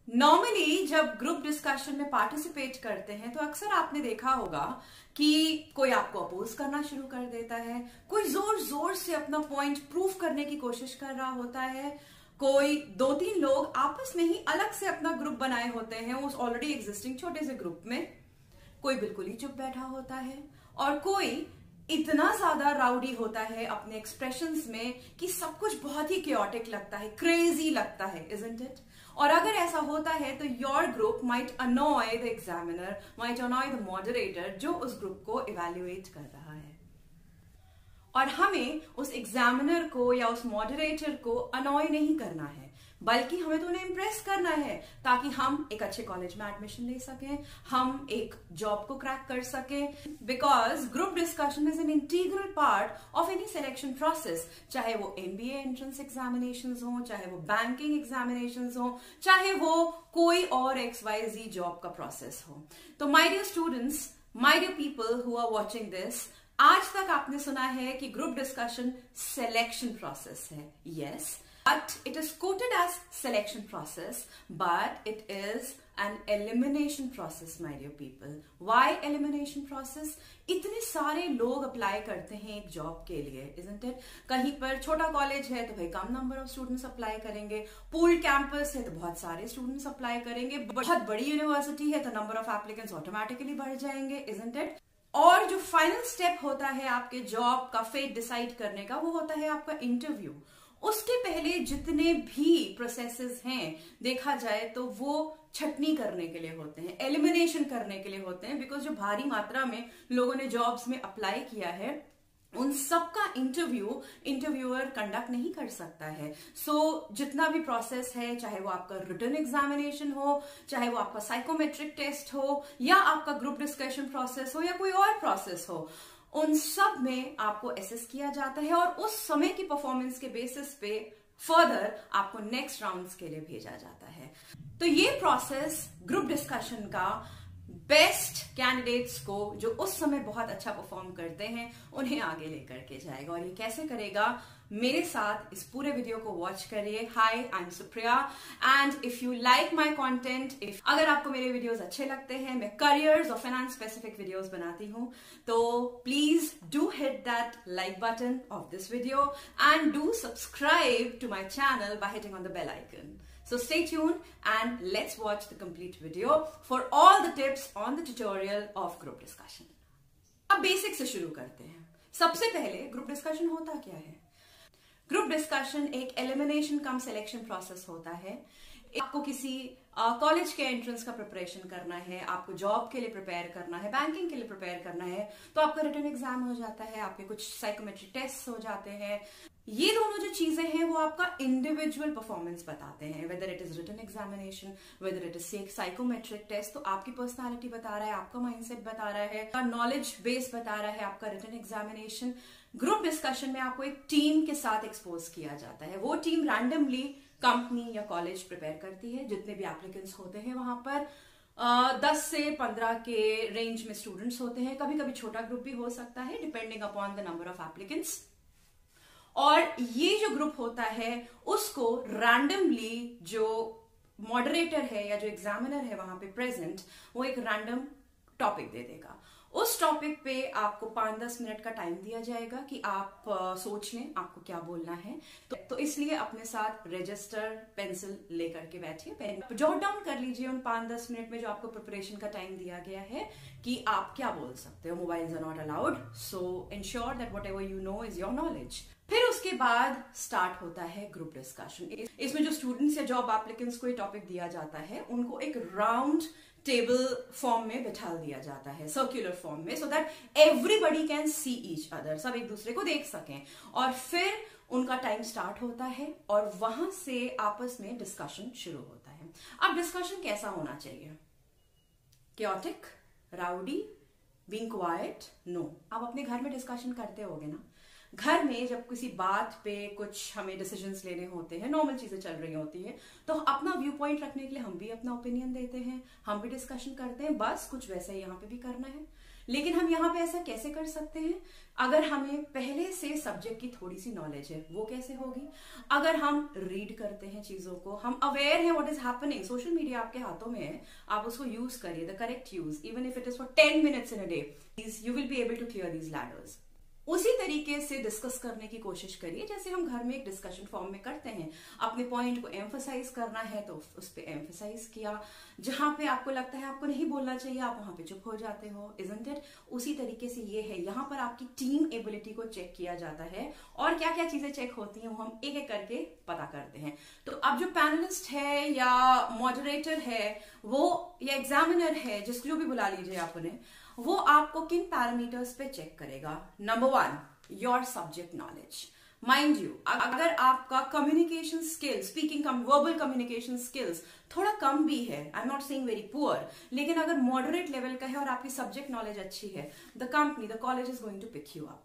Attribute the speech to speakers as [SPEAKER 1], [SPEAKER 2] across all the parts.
[SPEAKER 1] Normally जब group discussion में participate करते हैं तो अक्सर आपने देखा होगा कि कोई आपको अपोज करना शुरू कर देता है, कोई जोर जोर से अपना पॉइंट प्रूव करने की कोशिश कर रहा होता है, कोई दो तीन लोग आपस में ही अलग से अपना ग्रुप बनाए होते हैं उस ऑलरेडी एग्जिस्टिंग छोटे से ग्रुप में, कोई बिल्कुल ही चुप बैठा होता है और कोई इतना ज्यादा राउडी होता है अपने एक्सप्रेशंस में कि सब कुछ बहुत ही क्योटिक लगता है, क्रेजी लगता है, इजंट इट? और अगर ऐसा होता है तो your group might अनॉय the examiner, might अनॉय the moderator जो उस ग्रुप को इवेल्युएट कर रहा है। और हमें उस एग्जामिनर को या उस मॉडरेटर को अनॉय नहीं करना है, बल्कि हमें तो उन्हें इम्प्रेस करना है ताकि हम एक अच्छे कॉलेज में एडमिशन ले सकें, हम एक जॉब को क्रैक कर सकें। Because group discussion is an integral part of any selection process, चाहे वो MBA एंट्रेंस एग्जामिनेशंस हो, चाहे वो बैंकिंग एग्जामिनेशंस हो, चाहे वो कोई और XYZ जॉब का प्रोसेस हो। तो my dear students, my dear people who are watching this, आज तक आपने सुना है कि ग्रुप डिस्कशन सिलेक्शन प्रोसेस है। Yes, but it is quoted as selection process, but it is an elimination process, my dear people. Why elimination process? इतने सारे लोग अप्लाई करते हैं एक जॉब के लिए, isn't it? कहीं पर छोटा कॉलेज है तो भाई कम नंबर ऑफ स्टूडेंट्स अप्लाई करेंगे, पूल कैंपस है तो बहुत सारे स्टूडेंट्स अप्लाई करेंगे, बहुत बड़ी यूनिवर्सिटी है तो नंबर ऑफ एप्लीकेंट्स ऑटोमेटिकली बढ़ जाएंगे, isn't it? और जो फाइनल स्टेप होता है आपके जॉब का फेट डिसाइड करने का, वो होता है आपका इंटरव्यू। उसके पहले जितने भी प्रोसेसेस हैं देखा जाए तो वो छटनी करने के लिए होते हैं, एलिमिनेशन करने के लिए होते हैं, बिकॉज जो भारी मात्रा में लोगों ने जॉब्स में अप्लाई किया है उन सबका इंटरव्यूअर कंडक्ट नहीं कर सकता है। सो जितना भी प्रोसेस है, चाहे वो आपका रिटन एग्जामिनेशन हो, चाहे वो आपका साइकोमेट्रिक टेस्ट हो, या आपका ग्रुप डिस्कशन प्रोसेस हो, या कोई और प्रोसेस हो, उन सब में आपको एसेस किया जाता है और उस समय की परफॉर्मेंस के बेसिस पे फर्दर आपको नेक्स्ट राउंड्स के लिए भेजा जाता है। तो ये प्रोसेस ग्रुप डिस्कशन का बेस्ट कैंडिडेट्स को जो उस समय बहुत अच्छा परफॉर्म करते हैं उन्हें आगे लेकर के जाएगा। और ये कैसे करेगा, मेरे साथ इस पूरे वीडियो को वॉच करिए। Hi, I am Supriya and if you like my content, अगर आपको मेरे वीडियोस अच्छे लगते हैं, मैं करियर्स और फाइनेंस स्पेसिफिक वीडियोस बनाती हूं, तो please do hit that like button of this video and do subscribe to my channel by hitting on the bell icon. So stay tuned and let's watch the complete video for all the tips on the tutorial of group discussion. अब basic से शुरू करते हैं। सबसे पहले group discussion होता क्या है? ग्रुप डिस्कशन एक एलिमिनेशन कम सिलेक्शन प्रोसेस होता है। आपको किसी कॉलेज के एंट्रेंस का प्रिपरेशन करना है, आपको जॉब के लिए प्रिपेयर करना है, बैंकिंग के लिए प्रिपेयर करना है, तो आपका रिटन एग्जाम हो जाता है, आपके कुछ साइकोमेट्रिक टेस्ट हो जाते हैं। ये दोनों जो चीजें हैं वो आपका इंडिविजुअल परफॉर्मेंस बताते हैं, whether it is written examination, whether it is psychometric test, तो आपकी पर्सनालिटी बता रहा है, आपका माइंडसेट बता रहा है, आपका नॉलेज बेस बता रहा है आपका रिटन एग्जामिनेशन। ग्रुप डिस्कशन में आपको एक टीम के साथ एक्सपोज किया जाता है। वो टीम रैंडमली कंपनी या कॉलेज प्रिपेयर करती है, जितने भी एप्लीकेंट्स होते हैं वहां पर 10 से 15 के रेंज में स्टूडेंट्स होते हैं, कभी कभी छोटा ग्रुप भी हो सकता है depending upon the number of applicants. और ये जो ग्रुप होता है उसको रैंडमली जो मॉडरेटर है या जो एग्जामिनर है वहां पे प्रेजेंट, वो एक रैंडम टॉपिक दे देगा। उस टॉपिक पे आपको 5-10 मिनट का टाइम दिया जाएगा कि आप सोच लें आपको क्या बोलना है। तो इसलिए अपने साथ रजिस्टर पेंसिल लेकर के बैठिए, पेन जॉट डाउन कर लीजिए उन 5-10 मिनट में जो आपको प्रिपरेशन का टाइम दिया गया है कि आप क्या बोल सकते हो। Mobiles are not allowed, so ensure that whatever you know is your knowledge. फिर उसके बाद स्टार्ट होता है ग्रुप डिस्कशन। इसमें जो स्टूडेंट्स या जॉब एप्लीकेंट्स को ये टॉपिक दिया जाता है उनको एक राउंड टेबल फॉर्म में बैठा दिया जाता है, सर्कुलर फॉर्म में, so that everybody can see each other, सब एक दूसरे को देख सकें। और फिर उनका टाइम स्टार्ट होता है और वहां से आपस में डिस्कशन शुरू होता है। अब डिस्कशन कैसा होना चाहिए? chaotic, rowdy, being quiet? No. आप अपने घर में डिस्कशन करते होगे ना, घर में जब किसी बात पे कुछ हमें डिसीजंस लेने होते हैं, नॉर्मल चीजें चल रही होती है, तो अपना व्यू पॉइंट रखने के लिए हम भी अपना ओपिनियन देते हैं, हम भी डिस्कशन करते हैं। बस कुछ वैसा ही यहाँ पे भी करना है। लेकिन हम यहाँ पे ऐसा कैसे कर सकते हैं? अगर हमें पहले से सब्जेक्ट की थोड़ी सी नॉलेज है, वो कैसे होगी? अगर हम रीड करते हैं चीजों को, हम अवेयर हैं what is happening, social media आपके हाथों में है, आप उसको यूज करिए, the correct use, even if it is for 10 minutes in a day, you will be able to clear these ladders. उसी तरीके से डिस्कस करने की कोशिश करिए जैसे हम घर में एक डिस्कशन फॉर्म में करते हैं। अपने पॉइंट को एम्फसाइज करना है तो उस पर एम्फसाइज किया, जहां पे आपको लगता है आपको नहीं बोलना चाहिए आप वहां पे चुप हो जाते हो, इजंट इट? उसी तरीके से ये है, यहाँ पर आपकी टीम एबिलिटी को चेक किया जाता है और क्या क्या चीजें चेक होती हैं वो हम एक एक करके पता करते हैं। तो अब जो पैनलिस्ट है या मॉडरेटर है वो या एग्जामिनर है, जिसको जो भी बुला लीजिए आप उन्हें, वो आपको किन पैरामीटर्स पे चेक करेगा? Number 1, your subject knowledge. Mind you, अगर आपका communication skills, speaking verbal communication skills थोड़ा कम भी है, I am not saying very poor, लेकिन अगर मॉडरेट लेवल का है और आपकी सब्जेक्ट नॉलेज अच्छी है, the company, the college is going to pick you up.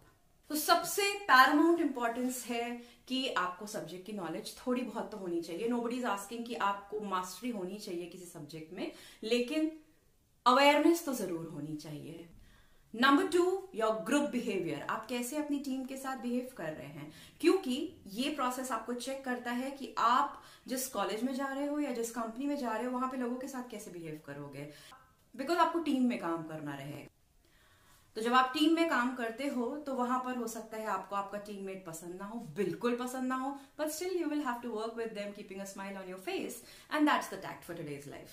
[SPEAKER 1] तो सबसे पैरामाउंट इंपॉर्टेंस है कि आपको सब्जेक्ट की नॉलेज थोड़ी बहुत तो होनी चाहिए। नोबडी इज आस्किंग कि आपको मास्टरी होनी चाहिए किसी सब्जेक्ट में, लेकिन अवेयरनेस तो जरूर होनी चाहिए। नंबर 2, योर ग्रुप बिहेवियर, आप कैसे अपनी टीम के साथ बिहेव कर रहे हैं, क्योंकि ये प्रोसेस आपको चेक करता है कि आप जिस कॉलेज में जा रहे हो या जिस कंपनी में जा रहे हो वहां पे लोगों के साथ कैसे बिहेव करोगे, बिकॉज आपको टीम में काम करना रहेगा। तो जब आप टीम में काम करते हो तो वहां पर हो सकता है आपको आपका टीममेट पसंद ना हो, बिल्कुल पसंद ना हो, but still you will have to work with them keeping a smile on your face, and that's the tact for today's life.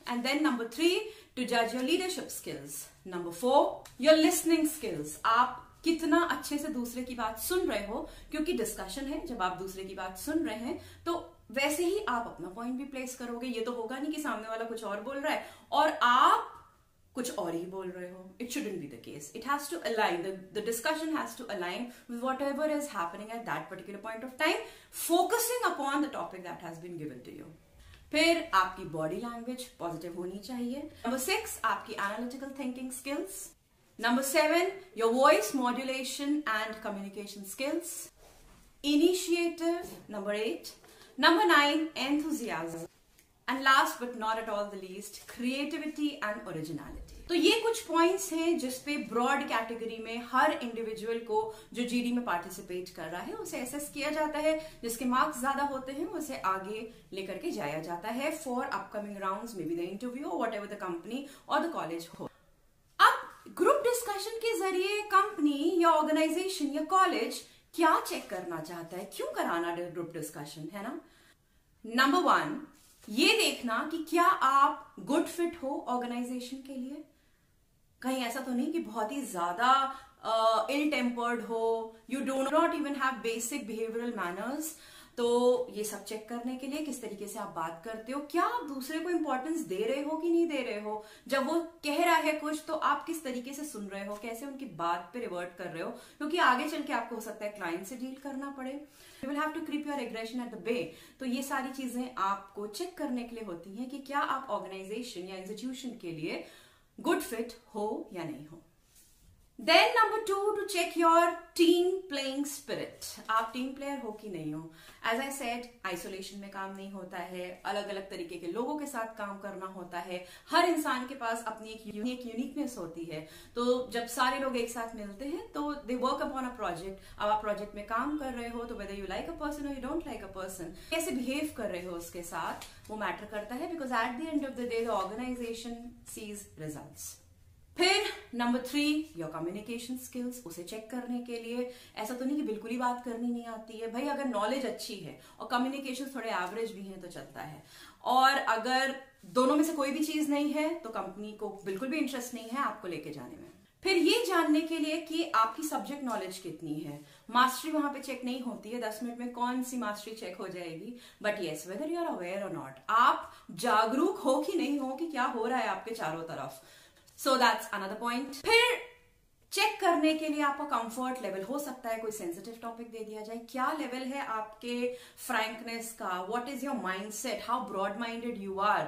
[SPEAKER 1] And then number 3, to जज your leadership skills. Number 4, your listening skills, आप कितना अच्छे से दूसरे की बात सुन रहे हो, क्योंकि डिस्कशन है, जब आप दूसरे की बात सुन रहे हैं तो वैसे ही आप अपना पॉइंट भी प्लेस करोगे। ये तो होगा नहीं कि सामने वाला कुछ और बोल रहा है और आप कुछ और ही बोल रहे हो। It shouldn't be the case, it has to align, the discussion has to align with whatever is happening at that particular point of time, focusing upon the topic that has been given to you. फिर आपकी body language positive होनी चाहिए। Number 6, आपकी analytical thinking skills. Number 7, your voice modulation and communication skills. Initiative, number 8। Number 9, enthusiasm. And last but not at all the least, creativity and originality. तो ये कुछ points हैं जिसपे ब्रॉड कैटेगरी में हर individual को जो जीडी में पार्टिसिपेट कर रहा है उसे असेस किया जाता है। जिसके मार्क्स ज्यादा होते हैं उसे आगे लेकर के जाया जाता है for upcoming rounds, may be the interview और व्हाटएवर द कंपनी और द कॉलेज हो। अब ग्रुप डिस्कशन के जरिए कंपनी या ऑर्गेनाइजेशन या कॉलेज क्या चेक करना चाहता है, क्यों कराना ग्रुप डिस्कशन, है ना? नंबर 1, ये देखना कि क्या आप गुड फिट हो ऑर्गेनाइजेशन के लिए। कहीं ऐसा तो नहीं कि बहुत ही ज्यादा इल टेम्पर्ड हो, you do not even have basic behavioural manners. तो ये सब चेक करने के लिए किस तरीके से आप बात करते हो, क्या आप दूसरे को इंपॉर्टेंस दे रहे हो कि नहीं दे रहे हो, जब वो कह रहा है कुछ तो आप किस तरीके से सुन रहे हो, कैसे उनकी बात पे रिवर्ट कर रहे हो, क्योंकि आगे चल के आपको हो सकता है क्लाइंट से डील करना पड़े। You will have to keep your aggression at the bay. तो ये सारी चीजें आपको चेक करने के लिए होती हैं कि क्या आप ऑर्गेनाइजेशन या इंस्टीट्यूशन के लिए गुड फिट हो या नहीं हो। Then number 2, to check your team playing spirit. आप टीम प्लेयर हो कि नहीं हो। As I said, आइसोलेशन में काम नहीं होता है, अलग अलग तरीके के लोगों के साथ काम करना होता है। हर इंसान के पास अपनी एक यूनिकनेस होती है। तो जब सारे लोग एक साथ मिलते हैं तो they work upon a project. अब आप प्रोजेक्ट में काम कर रहे हो तो whether you like a person or you don't like a person, कैसे बिहेव कर रहे हो उसके साथ वो मैटर करता है, because at the end of the day the organisation sees results. फिर नंबर 3, योर कम्युनिकेशन स्किल्स। उसे चेक करने के लिए ऐसा तो नहीं कि बिल्कुल ही बात करनी नहीं आती है भाई, अगर नॉलेज अच्छी है और कम्युनिकेशन थोड़े एवरेज भी है तो चलता है, और अगर दोनों में से कोई भी चीज नहीं है तो कंपनी को बिल्कुल भी इंटरेस्ट नहीं है आपको लेके जाने में। फिर ये जानने के लिए कि आपकी सब्जेक्ट नॉलेज कितनी है, मास्टरी वहां पे चेक नहीं होती है, 10 मिनट में कौन सी मास्टरी चेक हो जाएगी, but yes whether you are aware और नॉट, आप जागरूक हो कि नहीं हो कि क्या हो रहा है आपके चारों तरफ। So that's another point. फिर चेक करने के लिए आपका कंफर्ट लेवल हो सकता है, कोई सेंसिटिव टॉपिक दे दिया जाए, क्या लेवल है आपके फ्रैंकनेस का, what is your mindset, how broad minded you are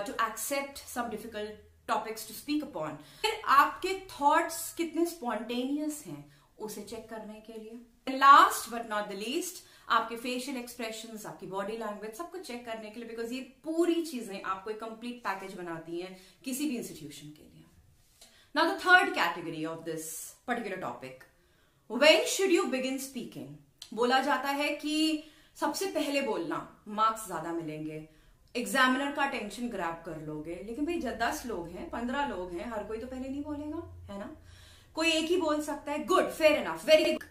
[SPEAKER 1] to accept some difficult topics to speak upon. फिर आपके थॉट्स कितने स्पॉन्टेनियस हैं उसे चेक करने के लिए। Last but not the least, आपके फेशियल एक्सप्रेशंस, आपकी बॉडी लैंग्वेज, सब कुछ चेक करने के लिए, बिकॉज ये पूरी चीजें आपको एक कंप्लीट पैकेज बनाती हैं किसी भी इंस्टीट्यूशन के लिए। Now the third category of this particular topic, when should you begin speaking? बोला जाता है कि सबसे पहले बोलना, मार्क्स ज्यादा मिलेंगे, एग्जामिनर का अटेंशन ग्रैब कर लोगे। लेकिन भाई जब 10 लोग हैं, 15 लोग हैं, हर कोई तो पहले नहीं बोलेगा, है ना? कोई एक ही बोल सकता है, good, fair enough, very good,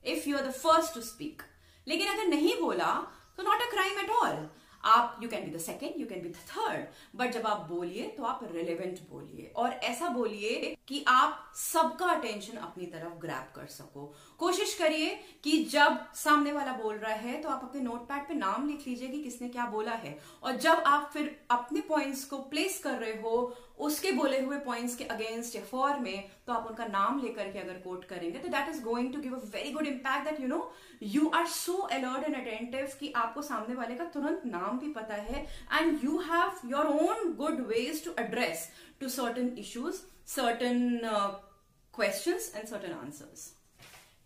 [SPEAKER 1] if you are the first to speak. लेकिन अगर नहीं बोला तो not a crime at all. आप you can be the second, you can be the third, but जब आप बोलिए तो आप रिलेवेंट बोलिए और ऐसा बोलिए कि आप सबका अटेंशन अपनी तरफ ग्रैब कर सको। कोशिश करिए कि जब सामने वाला बोल रहा है तो आप अपने नोटपैड पे नाम लिख लीजिए कि किसने क्या बोला है, और जब आप फिर अपने पॉइंट्स को प्लेस कर रहे हो उसके बोले हुए पॉइंट्स के अगेंस्ट या फॉर में, तो आप उनका नाम लेकर के अगर कोट करेंगे तो that is going to give a very good impact that you are so alert and attentive कि आपको सामने वाले का तुरंत नाम भी पता है, and you have your own good ways to address to certain issues, certain questions and certain answers.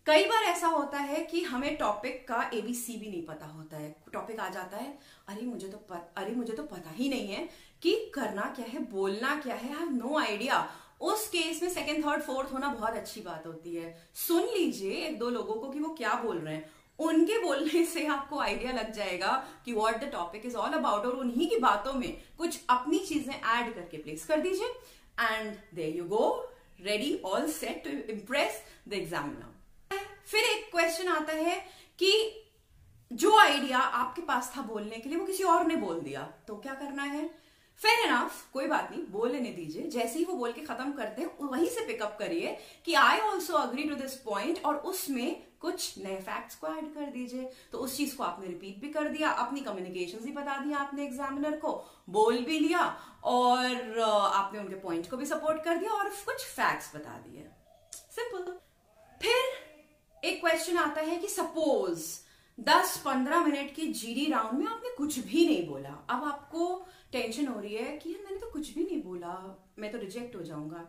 [SPEAKER 1] कई बार ऐसा होता है कि हमें टॉपिक का एबीसी भी नहीं पता होता है। टॉपिक आ जाता है, अरे मुझे तो पता ही नहीं है कि करना क्या है, बोलना क्या है, आई हैव नो आइडिया। उस केस में सेकंड, थर्ड, फोर्थ होना बहुत अच्छी बात होती है। सुन लीजिए एक दो लोगों को कि वो क्या बोल रहे हैं, उनके बोलने से आपको आइडिया लग जाएगा कि what the topic is all about, और उन्हीं की बातों में कुछ अपनी चीजें ऐड करके प्लेस कर दीजिए, and there you go, ready, all set to impress the examiner. फिर एक क्वेश्चन आता है कि जो आइडिया आपके पास था बोलने के लिए वो किसी और ने बोल दिया, तो क्या करना है? फेयर इनफ, कोई बात नहीं, बोल लेने दीजिए। जैसे ही वो बोल के खत्म करते हैं वहीं से पिकअप करिए कि I also agree to this point, और उसमें कुछ नए फैक्ट्स को ऐड कर दीजिए। तो उस चीज को आपने रिपीट भी कर दिया, अपनी कम्युनिकेशन भी बता दिया आपने एग्जामिनर को, बोल भी लिया, और आपने उनके पॉइंट को भी सपोर्ट कर दिया और कुछ फैक्ट्स बता दिए। सिंपल। फिर एक क्वेश्चन आता है कि सपोज 10-15 मिनट के जीडी राउंड में आपने कुछ भी नहीं बोला। अब आपको टेंशन हो रही है कि मैंने तो कुछ भी नहीं बोला, मैं तो रिजेक्ट हो जाऊंगा।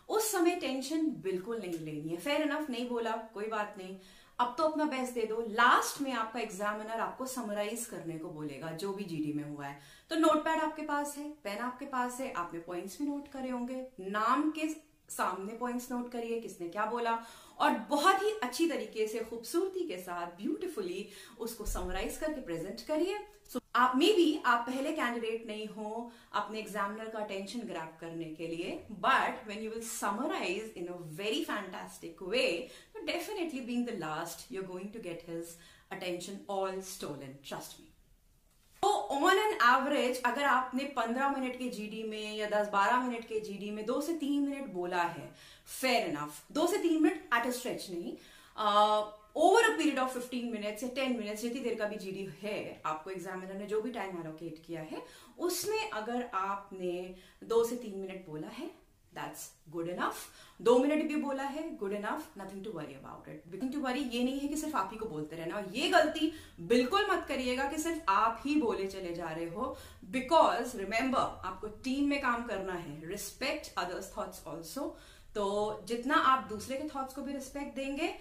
[SPEAKER 1] उस समय टेंशन बिल्कुल नहीं लेनी है। फेयर इनफ, नहीं बोला, कोई बात नहीं, अब तो अपना बेस्ट दे दो। लास्ट में आपका एग्जामिनर आपको समराइज करने को बोलेगा जो भी जीडी में हुआ है, तो नोटपैड आपके पास है, पेन आपके पास है, आपने पॉइंट्स भी नोट करे होंगे, नाम के सामने पॉइंट्स नोट करिए किसने क्या बोला, और बहुत ही अच्छी तरीके से खूबसूरती के साथ ब्यूटीफुली उसको समराइज करके प्रेजेंट करिए। सो आप मे बी आप पहले कैंडिडेट नहीं हो अपने एग्जामिनर का अटेंशन ग्रैब करने के लिए, but when you will summarise in a very fantastic way, तो definitely being the last you are going to get his attention all stolen, trust me. तो ऑन एन एवरेज अगर आपने 15 minute के GD में या 10-12 मिनट के GD में 2 से 3 मिनट बोला है, फेयर इनफ। 2 से 3 मिनट एट अ स्ट्रेच नहीं, over a period of 15 minutes या 10 मिनट्स, जितनी देर का भी जीडी है, आपको एग्जामिनर ने जो भी टाइम एलोकेट किया है उसमें अगर आपने 2 से 3 मिनट बोला है, that's good enough। 2 मिनट भी बोला है, good enough, nothing to worry about it। nothing to worry ये नहीं है कि सिर्फ आप ही को बोलते रहना, और ये गलती बिल्कुल मत करिएगा कि सिर्फ आप ही बोले चले जा रहे हो, बिकॉज रिमेंबर आपको टीम में काम करना है। Respect others thoughts also. तो जितना आप दूसरे के थॉट्स को भी रिस्पेक्ट देंगे,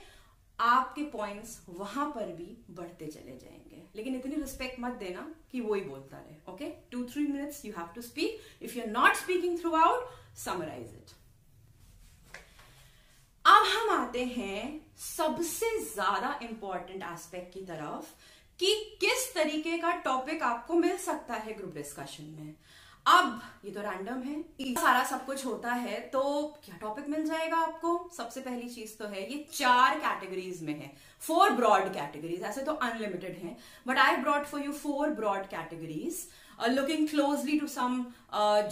[SPEAKER 1] आपके पॉइंट्स वहां पर भी बढ़ते चले जाएंगे। लेकिन इतनी रिस्पेक्ट मत देना कि वो ही बोलता रहे। Okay, 2-3 minutes you have to speak. If you are not speaking throughout, summarise it. अब हम आते हैं सबसे ज्यादा इंपॉर्टेंट एस्पेक्ट की तरफ कि किस तरीके का टॉपिक आपको मिल सकता है ग्रुप डिस्कशन में। अब ये तो रैंडम है, सारा सब कुछ होता है, तो क्या टॉपिक मिल जाएगा आपको? सबसे पहली चीज तो है ये 4 कैटेगरीज में है, 4 ब्रॉड कैटेगरीज। ऐसे तो अनलिमिटेड हैं, but I brought for you 4 broad categories looking closely to some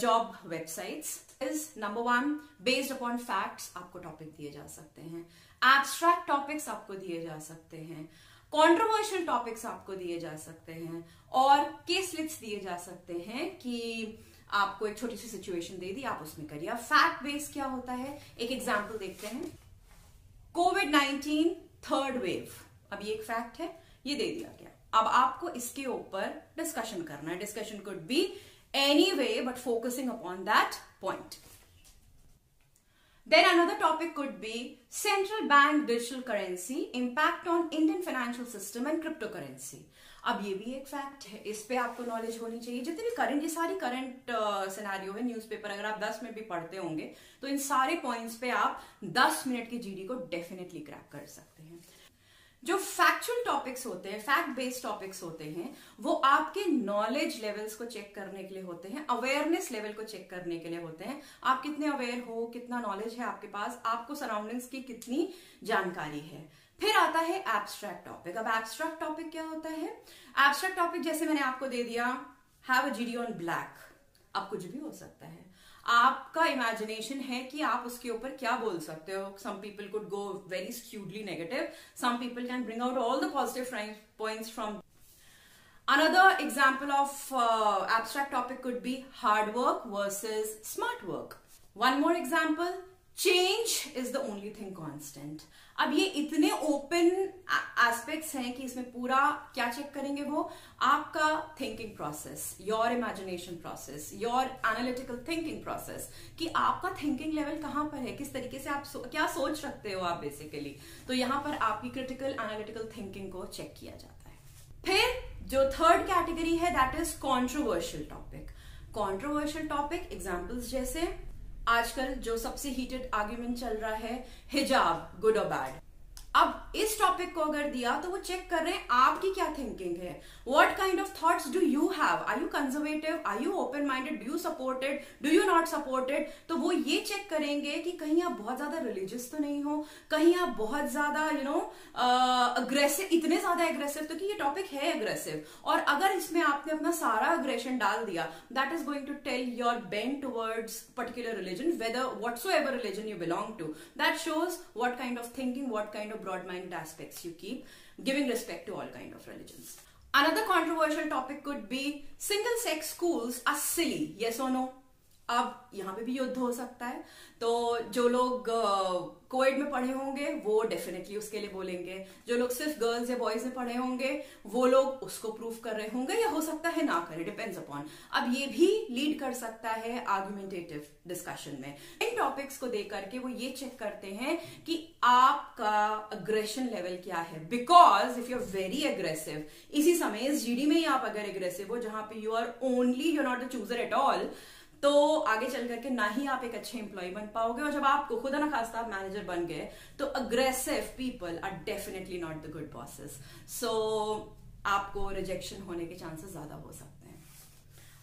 [SPEAKER 1] job websites. Is number 1, based upon facts आपको टॉपिक दिए जा सकते हैं, एब्स्ट्रैक्ट टॉपिक्स आपको दिए जा सकते हैं, कंट्रोवर्शियल टॉपिक्स आपको दिए जा सकते हैं, और केस लिस्ट दिए जा सकते हैं कि आपको एक छोटी सी सिचुएशन दे दी, आप उसमें करिए। अब फैक्ट बेस्ड क्या होता है, एक एग्जांपल देखते हैं। कोविड-19 थर्ड वेव, अब ये एक फैक्ट है, ये दे दिया गया। अब आपको इसके ऊपर डिस्कशन करना है। Discussion could be any way but focusing upon that point. Then another topic could be central bank digital currency, impact on Indian financial system and cryptocurrency. अब ये भी एक फैक्ट है, इस पे आपको नॉलेज होनी चाहिए। जितने भी करंट, ये सारी करंट सिनेरियो है न्यूज़पेपर, अगर आप 10 मिनट भी पढ़ते होंगे तो इन सारे पॉइंट्स पे आप 10 मिनट की जीडी को डेफिनेटली क्रैक कर सकते हैं। जो फैक्चुअल टॉपिक्स होते हैं, फैक्ट बेस्ड टॉपिक्स होते हैं, वो आपके नॉलेज लेवल्स को चेक करने के लिए होते हैं, अवेयरनेस लेवल को चेक करने के लिए होते हैं। आप कितने अवेयर हो, कितना नॉलेज है आपके पास, आपको सराउंडिंग्स की कितनी जानकारी है। फिर आता है एब्स्ट्रैक्ट टॉपिक। अब एब्स्ट्रैक्ट टॉपिक क्या होता है? एब्स्ट्रैक्ट टॉपिक जैसे मैंने आपको दे दिया, have a GD on black. अब कुछ भी हो सकता है, आपका इमेजिनेशन है कि आप उसके ऊपर क्या बोल सकते हो। Some people could go very skewedly negative, some people can bring out all the positive points from. Another example of abstract topic could be hard work versus smart work. One more example, change is the only thing constant. अब ये इतने open aspects हैं कि इसमें पूरा क्या check करेंगे, वो आपका thinking process, your imagination process, your analytical thinking process, कि आपका थिंकिंग लेवल कहां पर है, किस तरीके से आप क्या सोच रखते हो आप बेसिकली। तो यहां पर आपकी क्रिटिकल एनालिटिकल थिंकिंग को चेक किया जाता है। फिर जो थर्ड कैटेगरी है, that is controversial topic. Controversial topic examples जैसे आजकल जो सबसे हीटेड आर्ग्यूमेंट चल रहा है, हिजाब गुड और बैड। अब इस टॉपिक को अगर दिया तो वो चेक कर रहे हैं आपकी क्या थिंकिंग है, what kind of thoughts do you have, are you conservative, are you open minded, do you supported, do you not supported. तो वो ये चेक करेंगे कि कहीं आप बहुत ज्यादा रिलीजियस तो नहीं हो, कहीं आप बहुत ज्यादा अग्रेसिव, इतने ज्यादा एग्रेसिव तो कि ये टॉपिक है एग्रेसिव, और अगर इसमें आपने अपना सारा अग्रेशन डाल दिया, that is going to tell your bend towards particular religion, whether whatsoever religion you belong to. That shows what kind of thinking, what kind of broad-minded aspects you keep, giving respect to all kind of religions. Another controversial topic could be single-sex schools are silly. Yes or no? अब यहाँ पे भी युद्ध हो सकता है। तो जो लोग कोएड में पढ़े होंगे वो डेफिनेटली उसके लिए बोलेंगे, जो लोग सिर्फ गर्ल्स या बॉयज में पढ़े होंगे वो लोग उसको प्रूफ कर रहे होंगे, या हो सकता है ना करे, डिपेंड्स अपॉन। अब ये भी लीड कर सकता है आर्गुमेंटेटिव डिस्कशन में। इन टॉपिक्स को देख करके वो ये चेक करते हैं कि आपका अग्रेशन लेवल क्या है, because if you are very aggressive, इसी समय इस जीडी में ही आप अगर एग्रेसिव हो जहां पे you are not the chooser at all, तो आगे चल करके ना ही आप एक अच्छे एम्प्लॉय बन पाओगे, और जब आपको खुदा ना खास्ता आप मैनेजर बन गए तो aggressive people are definitely not the good bosses. So आपको रिजेक्शन होने के चांसेस ज्यादा हो सकते हैं।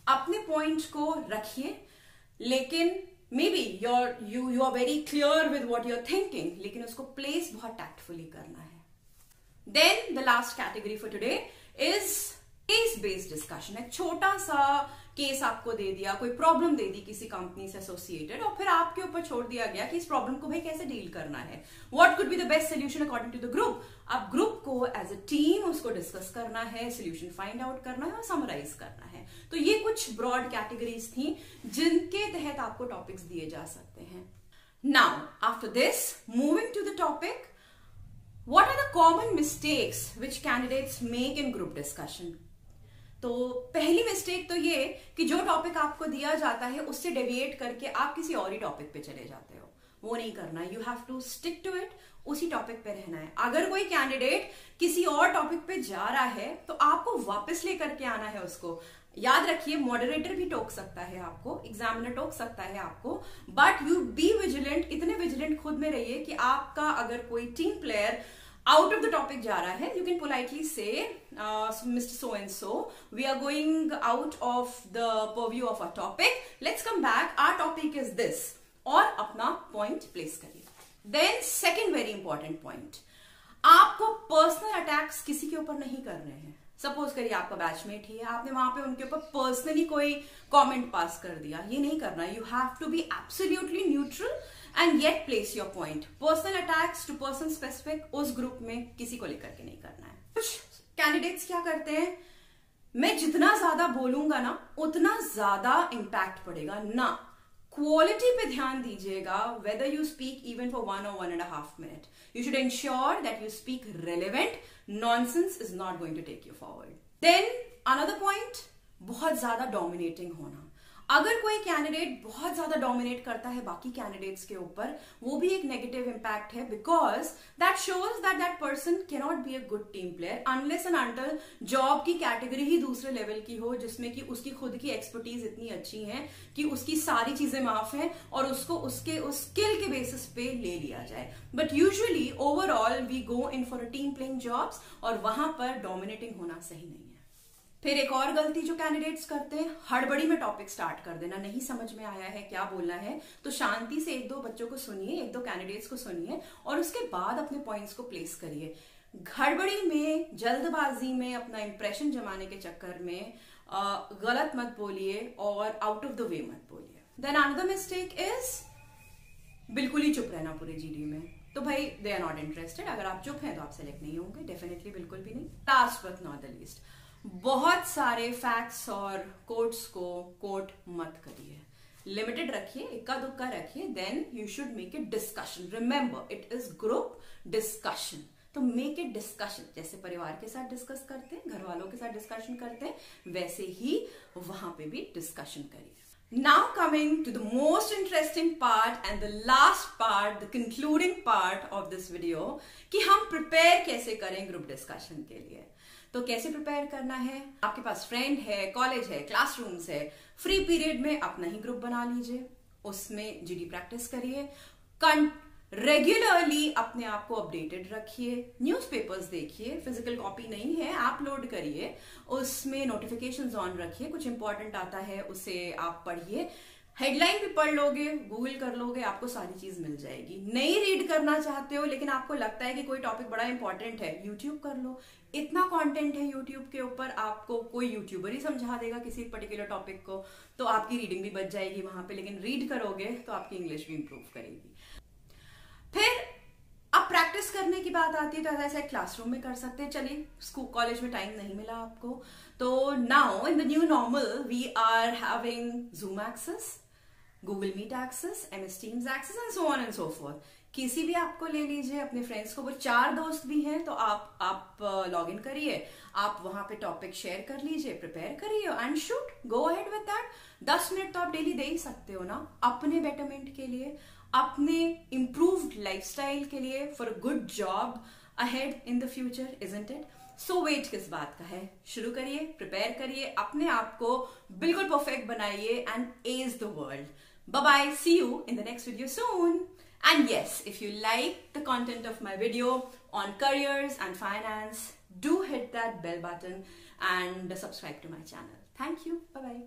[SPEAKER 1] अपने पॉइंट को रखिए, लेकिन may be you are very clear with what you are thinking, लेकिन उसको प्लेस बहुत टैक्टफुली करना है। Then the last category for today is case based discussion. एक छोटा सा केस आपको दे दिया, कोई प्रॉब्लम दे दी किसी कंपनी से एसोसिएटेड, और फिर आपके ऊपर छोड़ दिया गया कि इस प्रॉब्लम को भाई कैसे डील करना है, what could be the best solution according to the group. अब ग्रुप को एज अ टीम उसको डिस्कस करना है, सोल्यूशन फाइंड आउट करना है और समराइज करना है। तो ये कुछ ब्रॉड कैटेगरीज थी जिनके तहत आपको टॉपिक्स दिए जा सकते हैं। Now after this, moving to the topic, what are the common mistakes which candidates make in group discussion. तो पहली मिस्टेक तो ये कि जो टॉपिक आपको दिया जाता है उससे डेविएट करके आप किसी और ही टॉपिक पे चले जाते हो, वो नहीं करना। You have to stick to it, उसी टॉपिक पे रहना है। अगर कोई कैंडिडेट किसी और टॉपिक पे जा रहा है तो आपको वापस लेकर के आना है उसको। याद रखिए, मॉडरेटर भी टोक सकता है आपको, एग्जामिनर टोक सकता है आपको, बट यू बी विजिलेंट। इतने विजिलेंट खुद में रहिए कि आपका अगर कोई team player out of the topic जा रहा है, यू कैन पोलाइटली से mister so and so, we are going out of the purview of a topic, let's come back, our topic is this, और अपना पॉइंट प्लेस करिए। Then second very important point, आपको personal attacks किसी के ऊपर नहीं करने हैं। सपोज करिए आपका बैचमेट ही है, आपने वहां पे उनके ऊपर पर्सनली कोई कमेंट पास कर दिया, ये नहीं करना। You have to be absolutely neutral and yet place your point. Personal attacks to person specific उस ग्रुप में किसी को लेकर के नहीं करना है। कुछ कैंडिडेट्स क्या करते हैं, मैं जितना ज्यादा बोलूंगा ना उतना ज्यादा इंपैक्ट पड़ेगा ना। क्वालिटी पे ध्यान दीजिएगा, whether you speak even for 1 or 1.5 minutes, you should ensure that you speak relevant. Nonsense is not going to take you forward. Then another point, बहुत ज्यादा dominating होना। अगर कोई कैंडिडेट बहुत ज्यादा डोमिनेट करता है बाकी कैंडिडेट्स के ऊपर, वो भी एक नेगेटिव इंपैक्ट है, because that shows that that person can not be a good team player unless and until job की कैटेगरी ही दूसरे लेवल की हो, जिसमें कि उसकी खुद की एक्सपर्टीज इतनी अच्छी है कि उसकी सारी चीजें माफ है और उसको उसके उस स्किल के बेसिस पे ले लिया जाए। But usually overall we go in for a team playing jobs, और वहां पर डोमिनेटिंग होना सही नहीं है। फिर एक और गलती जो कैंडिडेट्स करते हैं, हड़बड़ी में टॉपिक स्टार्ट कर देना। नहीं समझ में आया है क्या बोलना है तो शांति से एक दो बच्चों को सुनिए, एक दो कैंडिडेट्स को सुनिए और उसके बाद अपने पॉइंट्स को प्लेस करिए। हड़बड़ी में, जल्दबाजी में, अपना इंप्रेशन जमाने के चक्कर में गलत मत बोलिए और आउट ऑफ द वे मत बोलिए। देन अनदर मिस्टेक इज बिल्कुल ही चुप रहना पूरे जीडी में। तो भाई दे आर नॉट इंटरेस्टेड, अगर आप चुप हैं तो आप सेलेक्ट नहीं होंगे, डेफिनेटली बिल्कुल भी नहीं। Last but not the least, बहुत सारे फैक्ट्स और कोट्स को कोट मत करिए, लिमिटेड रखिए, इक्का दुक्का रखिए, then you should make it discussion. Remember it is group discussion, तो मेक इट डिस्कशन। जैसे परिवार के साथ डिस्कस करते हैं, घर वालों के साथ डिस्कशन करते हैं, वैसे ही वहां पे भी डिस्कशन करिए। Now coming to the most interesting part and the last part, the concluding part of this video, कि हम प्रिपेयर कैसे करें ग्रुप डिस्कशन के लिए। तो कैसे प्रिपेयर करना है, आपके पास फ्रेंड है, कॉलेज है, क्लासरूम्स है, फ्री पीरियड में अपना ही ग्रुप बना लीजिए, उसमें जीडी प्रैक्टिस करिए, रेगुलरली अपने आप को अपडेटेड रखिए, न्यूज़पेपर्स देखिए, फिजिकल कॉपी नहीं है आप लोड करिए, उसमें नोटिफिकेशंस ऑन रखिए, कुछ इंपॉर्टेंट आता है उसे आप पढ़िए, हेडलाइन भी पढ़ लोगे, गूगल कर लोगे, आपको सारी चीज मिल जाएगी। नहीं रीड करना चाहते हो लेकिन आपको लगता है कि कोई टॉपिक बड़ा इंपॉर्टेंट है, यूट्यूब कर लो, इतना कंटेंट है यूट्यूब के ऊपर, आपको कोई यूट्यूबर ही समझा देगा किसी पर्टिकुलर टॉपिक को, तो आपकी रीडिंग भी बच जाएगी वहां पे। लेकिन रीड करोगे तो आपकी इंग्लिश भी इंप्रूव करेगी। फिर अब प्रैक्टिस करने की बात आती है तो ऐसा क्लासरूम में कर सकते हैं। चलिए स्कूल कॉलेज में टाइम नहीं मिला आपको, तो now in the new normal we are having Zoom access, Google Meet access, MS teams access and so on and so forth. किसी भी आपको ले लीजिए, अपने फ्रेंड्स को, वो 4 दोस्त भी हैं तो आप लॉग इन करिए, आप वहां पे टॉपिक शेयर कर लीजिए, प्रिपेयर करिए and shoot go ahead with that. 10 minute तो आप डेली दे ही सकते हो ना अपने बेटरमेंट के लिए, अपने इम्प्रूव्ड लाइफस्टाइल के लिए, for a good job ahead in the future, isn't it? So wait किस बात का है, शुरू करिए, प्रिपेयर करिए, अपने आप को बिल्कुल परफेक्ट बनाइए and ace the world. Bye bye, see you in the next video soon. And yes, if you like the content of my video on careers and finance, do hit that bell button and subscribe to my channel. Thank you. Bye bye.